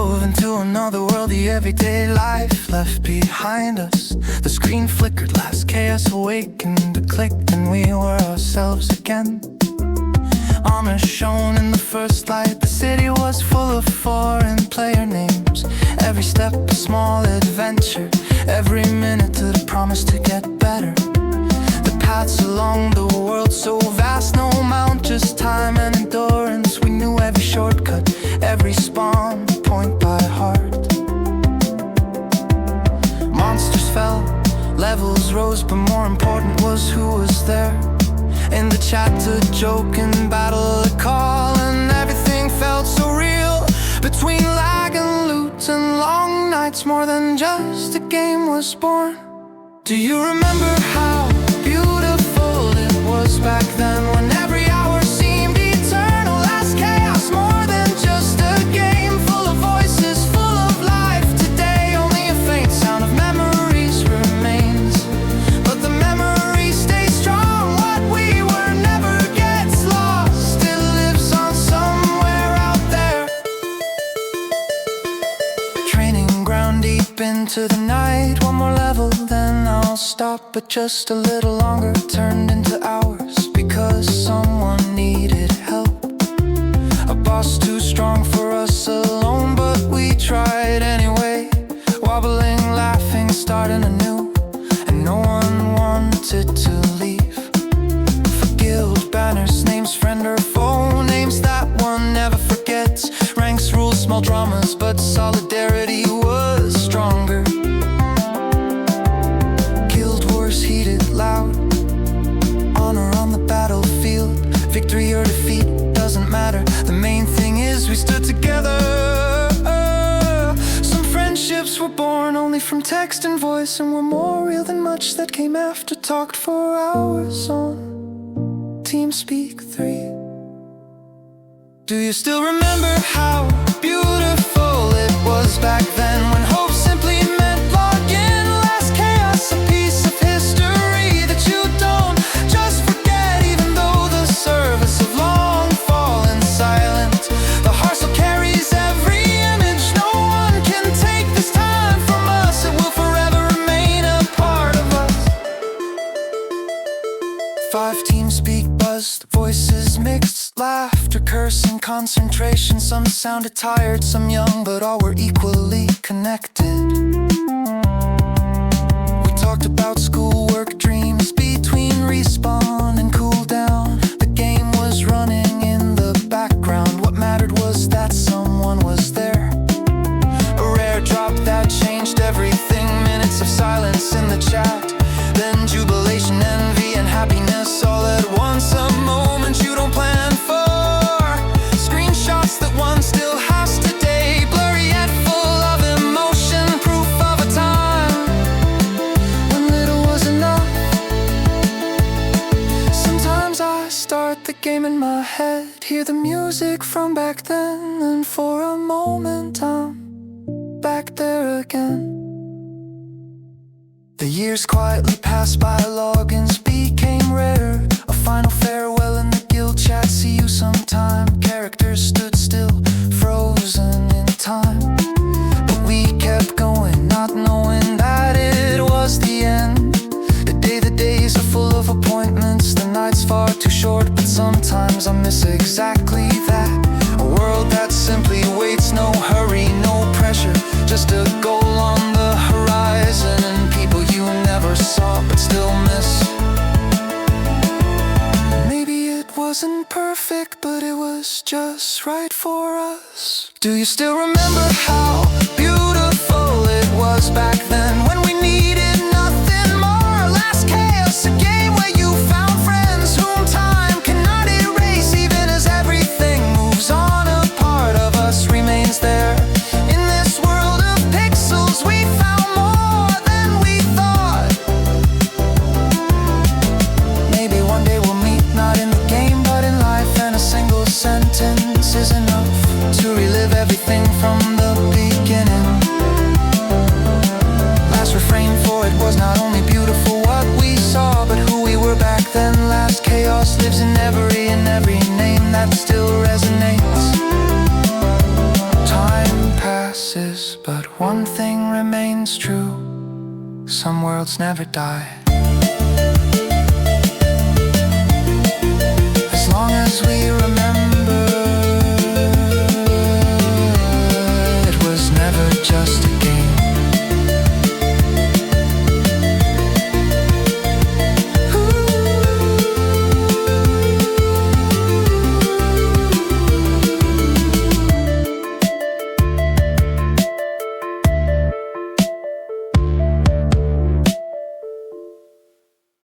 dove into another world, the everyday life left behind us. The screen flickered, last chaos awakened, a click, and we were ourselves again. Armor shone in the first light, the city was full of foreign player names. Every step a small adventure, every minute the promise to get better. The paths along the world so vast, no amount, just time and endurance. We knew every shortcut, every spawn point by heart. Monsters fell, levels rose, but more important was who was there. In the chat, a joke, in battle, a call, and everything felt so real. Between lag and loot and long nights, more than just a game was born. Do you remember how beautiful it was back then, when every hour seemed eternal? Last chaos, more than just a game, full of voices, full of life. Today only a faint sound of memories remains, but the memory stays strong. What we were never gets lost, it lives on somewhere out there. Training ground deep into the night, one more level then I'll stop, but just a little longer turned into hours, because someone needed help. A boss too strong for us alone, but we tried anyway. Wobbling, laughing, starting anew, and no one wanted to leave. For guild banners, names, friend or foe, names that one never forgets. Ranks, rules, small dramas, but solidarity was stronger. Heated loud, honor on the battlefield. Victory or defeat doesn't matter, the main thing is we stood together. Some friendships were born only from text and voice, and were more real than much that came after. Talked for hours on TeamSpeak 3. Do you still remember how beautiful it was back then, when hope simply meant log in? Last chaos, a piece of history that you don't just forget, even though the service of long fallen silent. The heart still carries every image, no one can take this time from us. It will forever remain a part of us. 5 TeamSpeak buzzed, voices mixed, laughter, cursing, concentration. Some sounded tired, some young, but all were equally connected. We talked about schoolwork, dreams between respawn and cool down. The game was running in the background, what mattered was that someone was there. A rare drop that changed everything, minutes of silence in the chat, then jubilation, envy and happiness all at once. A moment you don't plan for, screenshots that one still has today, blurry yet full of emotion, proof of a time when little was enough. Sometimes I start the game in my head, hear the music from back then, and for a moment I'm back there again. The years quietly passed by, logins became rare. A final farewell in the guild chat, see you sometime. Characters stood still, frozen in time, but we kept going, not knowing that it was the end. The days are full of appointments, the nights far too short, but sometimes I miss exactly that. A world that simply waits, no hurry, no pressure, just a goal on the horizon, and people you never saw but still miss. Maybe it wasn't perfect, but it was just right for us. Do you still remember how beautiful it was back then, when we needed nothing more? Last chaos, a game where you found friends whom time cannot erase, even as everything moves on. A part of us remains there. In this world of pixels, we found more than we thought. Maybe one day we'll meet, not in the game but in life, and a single sentence is enough to relive everything from the beginning. Last refrain, for it was not only beautiful what we saw, but who we were back then. Last chaos lives in every name that still resonates. Time passed, One thing remains true: some worlds never die. As long as we